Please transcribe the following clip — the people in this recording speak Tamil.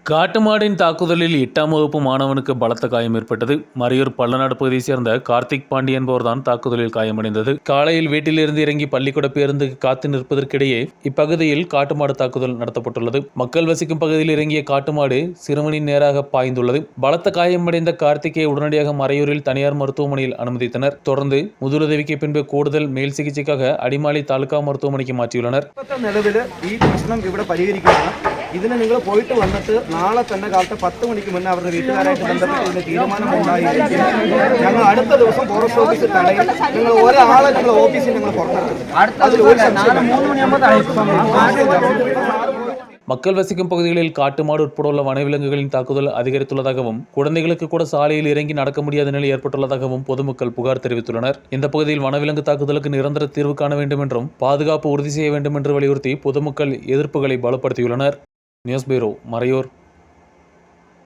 காட்டுமாடின் தாக்குதலில் 8ஆம் வகுப்பு மாணவனுக்கு பலத்த காயம் ஏற்பட்டது. மறையூர் பள்ளநாடு பகுதியைச் சேர்ந்த கார்த்திக் பாண்டி என்பவர்தான் தாக்குதலில் காயமடைந்தது. காலையில் வீட்டிலிருந்து இறங்கி பள்ளிக்கூட பேருந்துக்கு காத்து நிற்பதற்கிடையே இப்பகுதியில் காட்டுமாடு தாக்குதல் நடத்தப்பட்டுள்ளது. மக்கள் வசிக்கும் பகுதியில் இறங்கிய காட்டுமாடு சிறுவனின் நேராக பாய்ந்துள்ளது. பலத்த காயமடைந்த கார்த்திக்கை உடனடியாக மறையூரில் தனியார் மருத்துவமனையில் அனுமதித்தனர். தொடர்ந்து முதலுதவிக்கு பின்பு கூடுதல் மேல் சிகிச்சைக்காக அடிமாலி தாலுகா மருத்துவமனைக்கு மாற்றியுள்ளனர். ഇതിന് നിങ്ങൾ പോയിട്ട് വന്നിട്ട് നാളെ തന്നെ കാലത്ത് 10 മണിക്ക് മുന്നേ അവരുടെ വീട്ടുകാരായിട്ട് ബന്ധപ്പെട്ട് ഇതിന് തീരുമാനമുണ്ടായി. ഞങ്ങൾ അടുത്ത ദിവസം ഫോറസ്റ്റ് ഓഫീസിൽ തടയും. നിങ്ങൾ ഒരാളെ ഞങ്ങൾ ഓഫീസിൽ ഞങ്ങൾ പുറത്തെടുക്കും. மக்கள் வசிக்கும் பகுதிகளில் காட்டுமாடு உட்பட வனவிலங்குகளின் தாக்குதல் அதிகரித்துள்ளதாகவும் குழந்தைகளுக்கு கூட சாலையில் இறங்கி நடக்க முடியாத நிலை ஏற்பட்டுள்ளதாகவும் பொதுமக்கள் புகார் தெரிவித்துள்ளனர். இந்த பகுதியில் வனவிலங்கு தாக்குதலுக்கு நிரந்தர தீர்வு காண வேண்டும் என்றும் பாதுகாப்பு உறுதி செய்ய வேண்டும் என்று வலியுறுத்தி பொதுமக்கள் எதிர்ப்புகளை பலப்படுத்தியுள்ளனர். News bureau, Maraiyur.